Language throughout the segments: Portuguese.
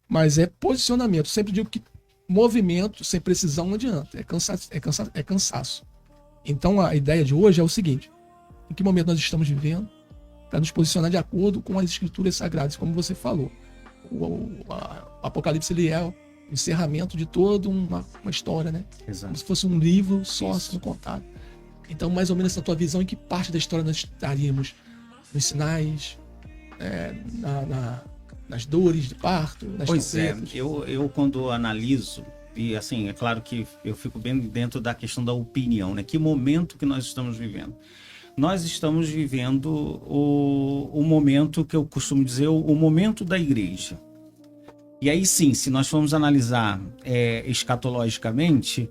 Mas é posicionamento. Sempre digo que movimento sem precisão não adianta. É cansaço. Então a ideia de hoje é o seguinte: em que momento nós estamos vivendo, para nos posicionar de acordo com as escrituras sagradas, como você falou. O Apocalipse, ele é o encerramento de toda uma história, né? Exato. Como se fosse um livro só sendo contado. Então, mais ou menos na tua visão, em que parte da história nós estaríamos? Nos sinais, nas dores de parto, nas Pois trombetas? eu quando analiso, e assim, é claro que eu fico bem dentro da questão da opinião, né? Que momento que nós estamos vivendo? Nós estamos vivendo o momento que eu costumo dizer, o momento da igreja. E aí sim, se nós formos analisar escatologicamente,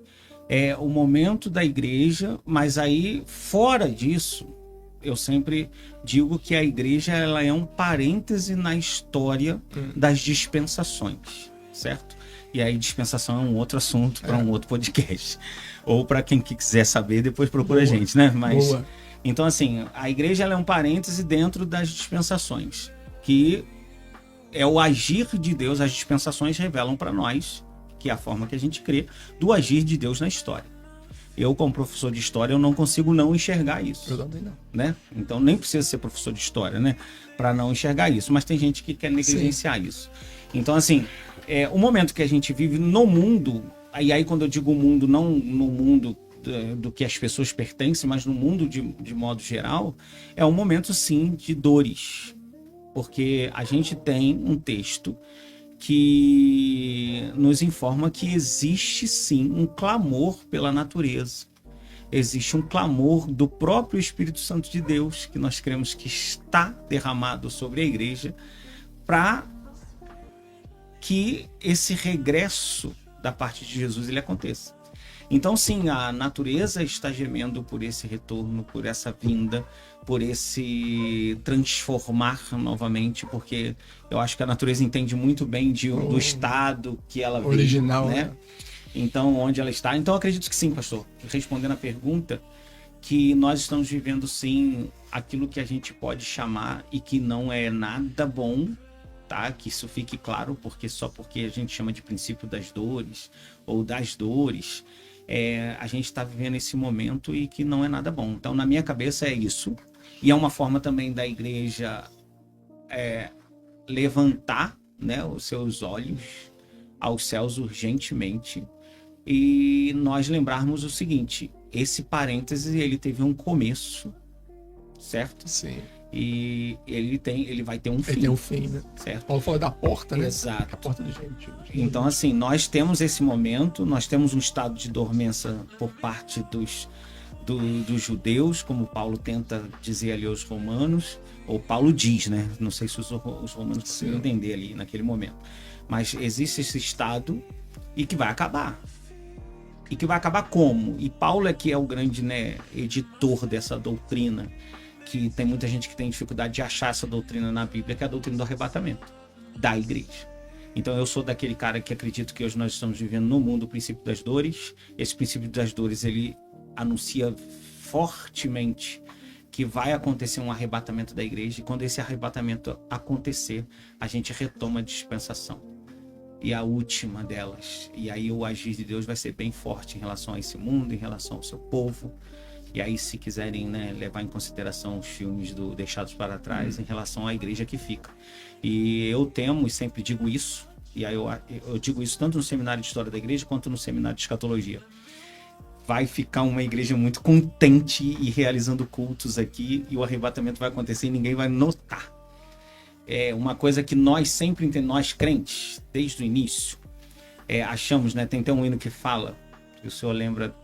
é o momento da igreja, mas aí fora disso, eu sempre digo que a igreja ela é um parêntese na história das dispensações, certo? E aí dispensação é um outro assunto para um outro podcast. Ou para quem quiser saber, depois procura a gente, né? Mas então assim, a igreja ela é um parêntese dentro das dispensações, que é o agir de Deus. As dispensações revelam para nós, que é a forma que a gente crê, do agir de Deus na história. Eu, como professor de história, eu não consigo não enxergar isso. Eu também não. Né? Então, nem precisa ser professor de história, né? Para não enxergar isso. Mas tem gente que quer negligenciar isso. Então, assim, o momento que a gente vive no mundo, e aí quando eu digo mundo, não no mundo do que as pessoas pertencem, mas no mundo de modo geral, é um momento, sim, de dores. Porque a gente tem um texto que nos informa que existe sim um clamor pela natureza. Existe um clamor do próprio Espírito Santo de Deus, que nós cremos que está derramado sobre a igreja, para que esse regresso da parte de Jesus ele aconteça. Então sim, a natureza está gemendo por esse retorno, por essa vinda, por esse transformar novamente, porque eu acho que a natureza entende muito bem do estado que ela veio, original, né? Então, onde ela está. Então, eu acredito que sim, pastor. Respondendo a pergunta, que nós estamos vivendo sim aquilo que a gente pode chamar e que não é nada bom, tá? Que isso fique claro, porque só porque a gente chama de princípio das dores ou das dores, a gente está vivendo esse momento e que não é nada bom. Então, na minha cabeça é isso. E é uma forma também da igreja levantar, né, os seus olhos aos céus urgentemente e nós lembrarmos o seguinte: esse parêntese ele teve um começo, certo? Sim. E ele vai ter um fim. Ele tem um fim, né? Certo. Paulo fala da porta, né? Exato. A porta do gente. Então, assim, nós temos esse momento, nós temos um estado de dormência por parte dos judeus, como Paulo tenta dizer ali aos romanos, ou Paulo diz, né? Não sei se os romanos conseguiram entender ali naquele momento. Mas existe esse estado e que vai acabar. E que vai acabar como? E Paulo é que é o grande, né, editor dessa doutrina, que tem muita gente que tem dificuldade de achar essa doutrina na Bíblia, que é a doutrina do arrebatamento da igreja. Então eu sou daquele cara que acredito que hoje nós estamos vivendo no mundo o princípio das dores. Esse princípio das dores, ele anuncia fortemente que vai acontecer um arrebatamento da igreja, e quando esse arrebatamento acontecer, a gente retoma a dispensação. E a última delas. E aí o agir de Deus vai ser bem forte em relação a esse mundo, em relação ao seu povo. E aí, se quiserem, né, levar em consideração os filmes Deixados para Trás, em relação à igreja que fica. E eu temo e sempre digo isso, e aí eu digo isso tanto no seminário de História da Igreja quanto no seminário de Escatologia. Vai ficar uma igreja muito contente e realizando cultos aqui, e o arrebatamento vai acontecer e ninguém vai notar. É uma coisa que nós sempre entendemos, nós crentes, desde o início, achamos, né, tem até um hino que fala, que o senhor lembra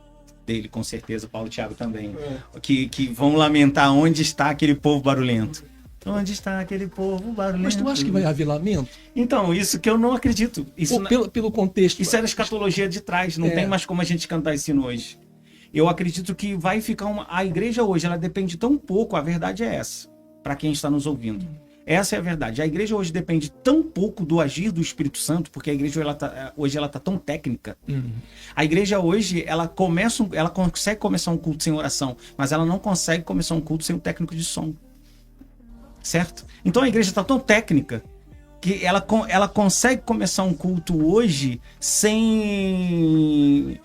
dele com certeza, Paulo e Thiago também, que vão lamentar onde está aquele povo barulhento. Onde está aquele povo barulhento? Mas tu acha que vai haver lamento? Então, isso que eu não acredito. Isso pelo contexto. Isso era escatologia de trás, não tem mais como a gente cantar esse hino hoje. Eu acredito que vai ficar a igreja hoje, ela depende tão pouco, a verdade é essa, para quem está nos ouvindo. Essa é a verdade. A igreja hoje depende tão pouco do agir do Espírito Santo, porque a igreja hoje ela tá tão técnica. A igreja hoje, ela consegue começar um culto sem oração, mas ela não consegue começar um culto sem um técnico de som. Certo? Então a igreja está tão técnica que ela consegue começar um culto hoje sem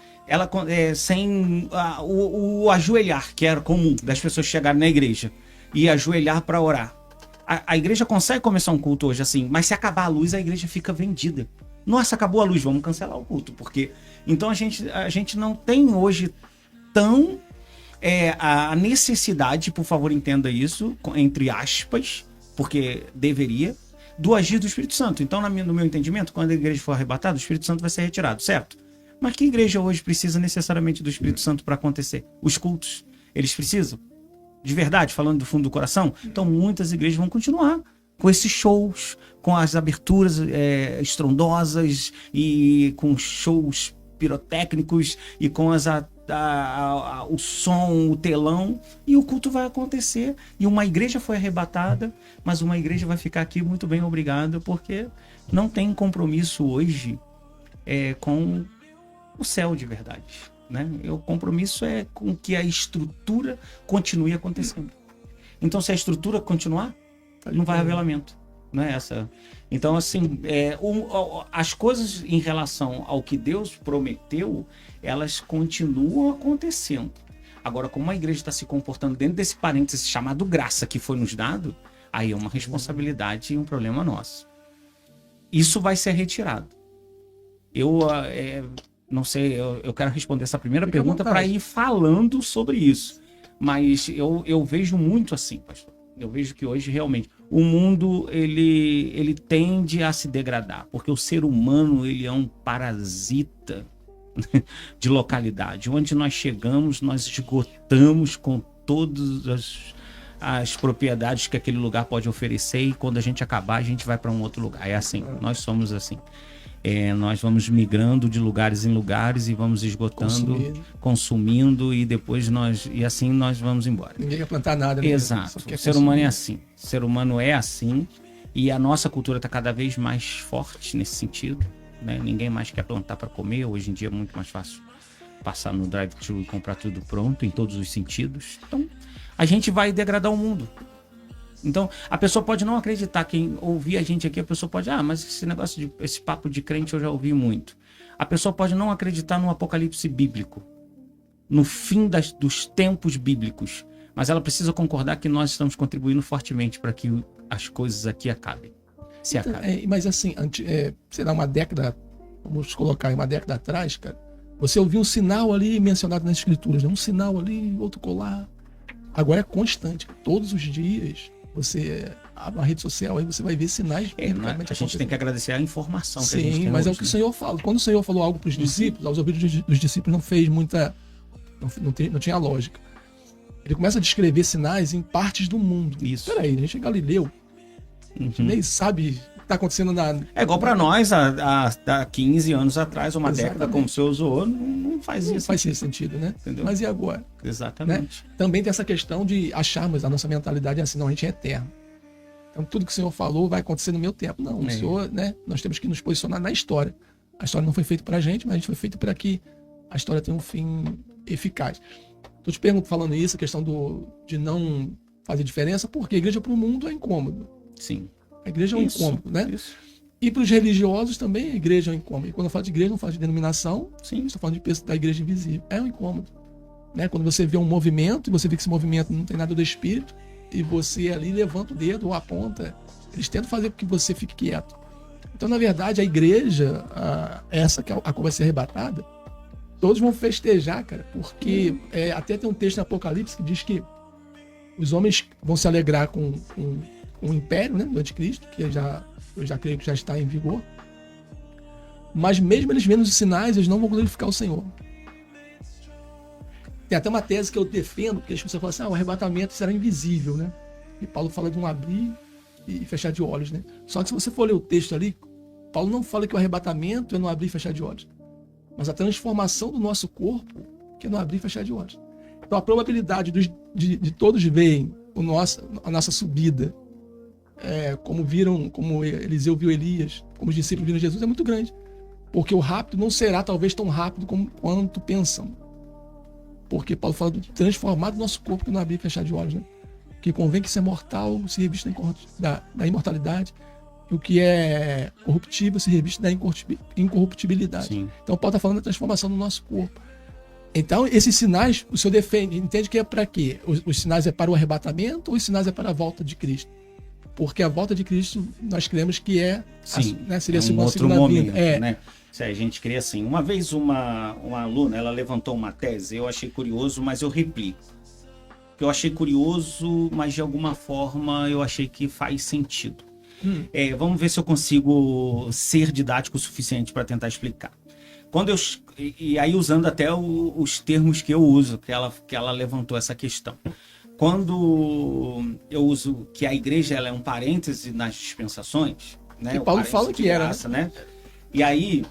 o ajoelhar, que era comum das pessoas chegarem na igreja e ajoelhar para orar. A igreja consegue começar um culto hoje assim, mas se acabar a luz, a igreja fica vendida. Nossa, acabou a luz, vamos cancelar o culto. Porque então a gente não tem hoje tão a necessidade, por favor, entenda isso, entre aspas, porque deveria, do agir do Espírito Santo. Então, no meu entendimento, quando a igreja for arrebatada, o Espírito Santo vai ser retirado, certo? Mas que igreja hoje precisa necessariamente do Espírito Santo para acontecer? Os cultos, eles precisam? De verdade, falando do fundo do coração? Então, muitas igrejas vão continuar com esses shows, com as aberturas estrondosas e com shows pirotécnicos e com o som, o telão, e o culto vai acontecer. E uma igreja foi arrebatada, mas uma igreja vai ficar aqui muito bem, obrigado, porque não tem compromisso hoje com o céu de verdade, né? O compromisso é com que a estrutura continue acontecendo. Então, se a estrutura continuar, não vai haver lamento, não é essa? Então, assim, as coisas em relação ao que Deus prometeu, elas continuam acontecendo. Agora, como a igreja está se comportando dentro desse parênteses chamado graça que foi nos dado, aí é uma responsabilidade e um problema nosso. Isso vai ser retirado. Eu não sei, eu quero responder essa primeira pergunta para ir falando sobre isso. Mas eu vejo muito assim, pastor. Eu vejo que hoje, realmente, o mundo, ele tende a se degradar. Porque o ser humano, ele é um parasita de localidade. Onde nós chegamos, nós esgotamos com todas as propriedades que aquele lugar pode oferecer. E quando a gente acabar, a gente vai para um outro lugar. É assim, nós somos assim. Nós vamos migrando de lugares em lugares e vamos esgotando, consumindo e depois assim nós vamos embora. Ninguém quer plantar nada. Exato. O ser humano é assim. O ser humano é assim e a nossa cultura está cada vez mais forte nesse sentido, né? Ninguém mais quer plantar para comer. Hoje em dia é muito mais fácil passar no drive-thru e comprar tudo pronto em todos os sentidos. Então, a gente vai degradar o mundo. Então, a pessoa pode não acreditar, quem ouvir a gente aqui, a pessoa pode, mas esse papo de crente eu já ouvi muito. A pessoa pode não acreditar no apocalipse bíblico, no fim dos tempos bíblicos, mas ela precisa concordar que nós estamos contribuindo fortemente para que as coisas aqui acabem. Mas assim, sei lá, uma década, vamos colocar uma década atrás, cara, você ouviu um sinal ali mencionado nas escrituras, né? Um sinal ali, outro colar. Agora é constante, todos os dias. Você abre uma rede social, aí você vai ver sinais. A gente tem que agradecer a informação que a gente tem. Sim, mas hoje, é o que o Senhor fala. Quando o Senhor falou algo para os discípulos, aos ouvidos dos discípulos não fez muita... Não tinha lógica. Ele começa a descrever sinais em partes do mundo. Isso. Peraí, a gente é Galileu. A gente nem sabe o que está acontecendo na... É igual para nós, há 15 anos atrás, uma década, como o senhor usou, não faz isso. Faz sentido, né? Entendeu? Mas e agora? Exatamente. Né? Também tem essa questão de acharmos a nossa mentalidade assim, não, a gente é eterno. Então tudo que o Senhor falou vai acontecer no meu tempo. Não, o Senhor, né? Nós temos que nos posicionar na história. A história não foi feita para a gente, mas a gente foi feita para que a história tenha um fim eficaz. Estou te perguntando, falando isso, a questão de não fazer diferença, porque a igreja para o mundo é incômodo. Sim. A igreja é um incômodo, né? Isso. E para os religiosos também a igreja é um incômodo. E quando eu falo de igreja, não falo de denominação, estou falando da igreja invisível. É um incômodo. Né? Quando você vê um movimento, e você vê que esse movimento não tem nada do Espírito, e você ali levanta o dedo ou aponta, eles tentam fazer com que você fique quieto. Então, na verdade, a igreja, essa que a qual vai ser arrebatada, todos vão festejar, cara, porque até tem um texto no Apocalipse que diz que os homens vão se alegrar com o império, né, do anticristo, que eu já creio que já está em vigor. Mas mesmo eles vendo os sinais, eles não vão glorificar o Senhor. Tem até uma tese que eu defendo, porque as pessoas falam assim, o arrebatamento será invisível, né? E Paulo fala de um abrir e fechar de olhos, né? Só que se você for ler o texto ali, Paulo não fala que o arrebatamento é no abrir e fechar de olhos, mas a transformação do nosso corpo que é no abrir e fechar de olhos. Então a probabilidade de todos verem a nossa subida, como Eliseu viu Elias, como os discípulos viram Jesus, é muito grande. Porque o rápido não será talvez tão rápido quanto pensam. Porque Paulo fala do transformar do nosso corpo que não abrir e fechar de olhos, né? Que convém que ser mortal se revista da imortalidade o que é corruptível se reviste da incorruptibilidade. Sim. Então Paulo está falando da transformação do nosso corpo. Então, esses sinais, o senhor entende que é para quê? Os sinais é para o arrebatamento ou os sinais é para a volta de Cristo? Porque a volta de Cristo, nós cremos que Sim, né, seria um outro momento, vinda. né? Se a gente crê assim. Uma vez uma aluna, ela levantou uma tese, eu achei curioso, mas eu replico. Eu achei curioso, mas de alguma forma eu achei que faz sentido. Vamos ver se eu consigo ser didático o suficiente para tentar explicar. E aí usando até os termos que eu uso, que ela levantou essa questão. Quando eu uso que a igreja ela é um parêntese nas dispensações, né? E Paulo fala que era, né? E aí,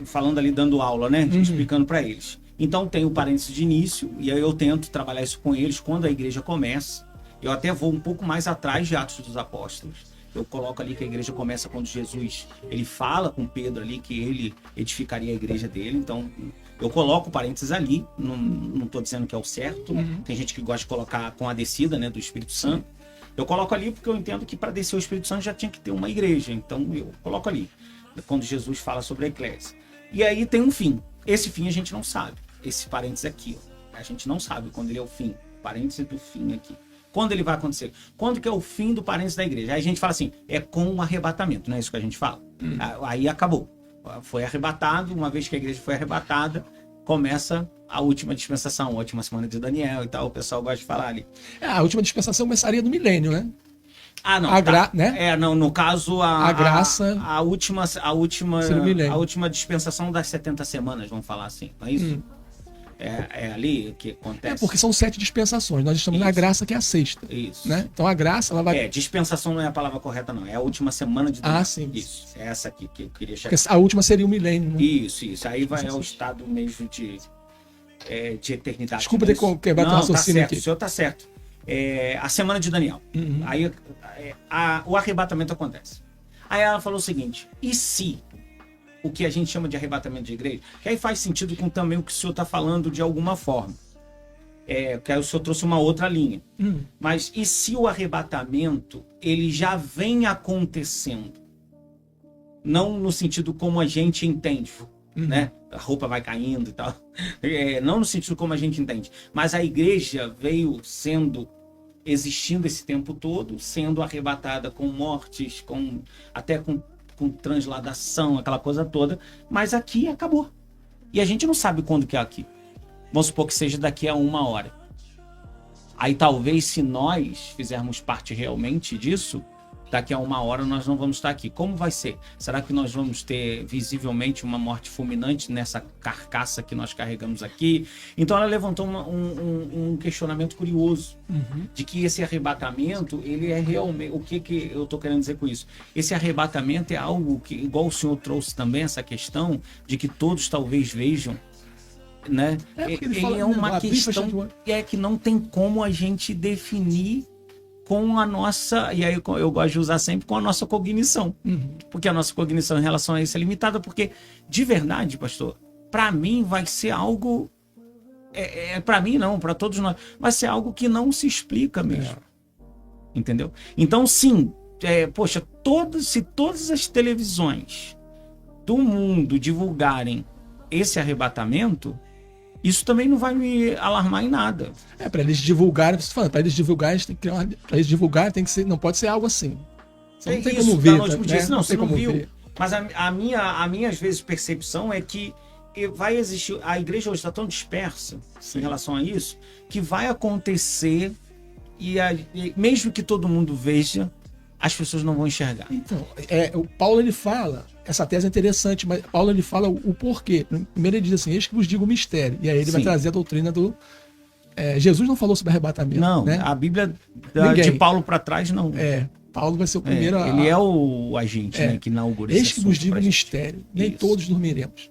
falando ali, dando aula, né? Explicando para eles. Então tem o parêntese de início, e aí eu tento trabalhar isso com eles quando a igreja começa. Eu até vou um pouco mais atrás de Atos dos Apóstolos. Eu coloco ali que a igreja começa quando Jesus ele fala com Pedro ali que ele edificaria a igreja dele. Então eu coloco parênteses ali, não estou dizendo que é o certo. Tem gente que gosta de colocar com a descida, né, do Espírito Santo. Eu coloco ali porque eu entendo que para descer o Espírito Santo já tinha que ter uma igreja. Então eu coloco ali, quando Jesus fala sobre a eclésia. E aí tem um fim. Esse fim a gente não sabe. Esse parênteses aqui, ó, a gente não sabe quando ele é o fim. Parênteses do fim aqui. Quando ele vai acontecer? Quando que é o fim do parênteses da igreja? Aí a gente fala assim, é com o arrebatamento, não é isso que a gente fala? Aí acabou. Foi arrebatado, uma vez que a igreja foi arrebatada, começa a última dispensação, a última semana de Daniel e tal, o pessoal gosta de falar ali. A última dispensação começaria no milênio, né? Ah, não. Né? Não, no caso, a graça. A última dispensação das 70 semanas, vamos falar assim, não é isso? É ali que acontece. Porque são 7 dispensações. Nós estamos na graça, que é a sexta. Isso. Né? Então a graça, ela vai. Dispensação não é a palavra correta, não. É a última semana de Daniel. Sim. Isso. É essa aqui que eu queria chegar. Porque a última seria o milênio. Né? Isso. Aí vai ao estado mesmo de eternidade. Desculpa ter quebrado o raciocínio aqui. O senhor tá certo. A semana de Daniel. Aí o arrebatamento acontece. Aí ela falou o seguinte: e se o que a gente chama de arrebatamento de igreja, que aí faz sentido com também o que o senhor está falando de alguma forma. Que aí o senhor trouxe uma outra linha. Mas e se o arrebatamento ele já vem acontecendo? Não no sentido como a gente entende, né? A roupa vai caindo e tal. Não no sentido como a gente entende. Mas a igreja veio existindo esse tempo todo, sendo arrebatada com mortes, até com transladação, aquela coisa toda, mas aqui acabou. E a gente não sabe quando que é aqui. Vamos supor que seja daqui a 1 hora. Aí talvez, se nós fizermos parte realmente disso, daqui a 1 hora nós não vamos estar aqui. Como vai ser? Será que nós vamos ter visivelmente uma morte fulminante nessa carcaça que nós carregamos aqui? Então ela levantou um questionamento curioso de que esse arrebatamento, ele é realmente... O que eu estou querendo dizer com isso? Esse arrebatamento é algo que, igual o senhor trouxe também, essa questão de que todos talvez vejam, né? Ele é uma questão que não tem como a gente definir com a nossa, e aí eu gosto de usar sempre, com a nossa cognição. Porque a nossa cognição em relação a isso é limitada, porque, de verdade, pastor, para mim vai ser algo, para mim não, para todos nós, vai ser algo que não se explica mesmo. Entendeu? Então, sim, se todas as televisões do mundo divulgarem esse arrebatamento, isso também não vai me alarmar em nada. Para eles divulgarem, para eles divulgarem, tem que ser, não pode ser algo assim. Você não tem como ver, não, você não viu. Ver. Mas a minha, às vezes, percepção é que vai existir, a igreja hoje está tão dispersa em relação a isso, que vai acontecer e mesmo que todo mundo veja, as pessoas não vão enxergar. Então, o Paulo ele fala, essa tese é interessante, mas Paulo ele fala o porquê. Primeiro ele diz assim, eis que vos digo o mistério. E aí ele vai trazer a doutrina do... Jesus não falou sobre arrebatamento. Não, né? A Bíblia de Paulo para trás não. Paulo vai ser o primeiro ele é o agente, né, que inaugura esse assunto. Eis que vos digo o mistério. Nem todos dormiremos,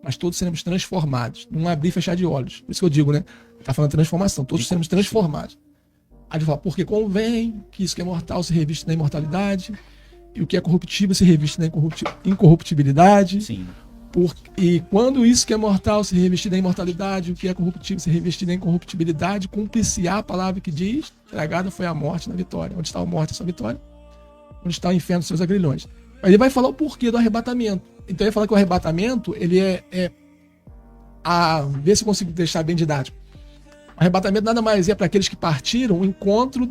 mas todos seremos transformados. Não abrir e fechar de olhos. Por isso que eu digo, né? Tá falando de transformação. Todos seremos transformados. Aí ele fala, porque convém que isso que é mortal se reviste na imortalidade, e o que é corruptível se reviste na incorruptibilidade. Sim. E quando isso que é mortal se revestir na imortalidade, o que é corruptível se revestir na incorruptibilidade, cumpre-se a palavra que diz, tragada foi a morte na vitória. Onde está a morte, essa vitória? onde está o inferno dos seus agrilhões. Ele vai falar o porquê do arrebatamento. Então ele vai falar que o arrebatamento, ele ver se eu consigo deixar bem didático. O arrebatamento nada mais é para aqueles que partiram o encontro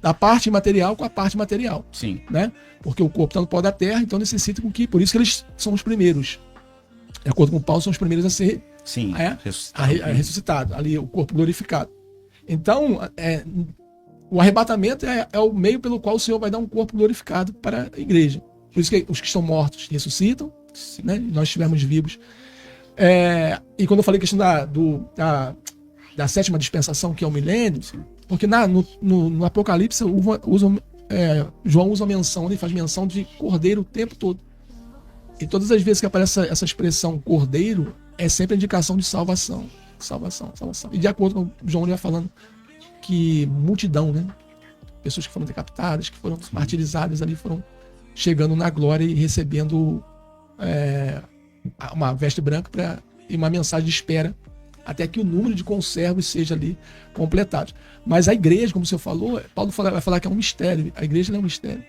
da parte imaterial com a parte material. Sim. Né? Porque o corpo está no pó da terra, então necessita com que... Por isso que eles são os primeiros. De acordo com Paulo, são os primeiros a ser ressuscitado. Ali, o corpo glorificado. Então, o arrebatamento é o meio pelo qual o Senhor vai dar um corpo glorificado para a igreja. Por isso que os que estão mortos ressuscitam, né? Nós estivermos vivos. E quando eu falei a questão da sétima dispensação, que é o milênio, porque no Apocalipse João usa menção, ele faz menção de cordeiro o tempo todo. E todas as vezes que aparece essa expressão cordeiro, é sempre a indicação de salvação. Salvação, salvação. E de acordo com o João, ele vai falando que multidão, né? Pessoas que foram decapitadas, que foram martirizadas ali, foram chegando na glória e recebendo uma veste branca e uma mensagem de espera até que o número de conservos seja ali completado. Mas a igreja, como o senhor falou, Paulo vai falar que é um mistério. A igreja é um mistério.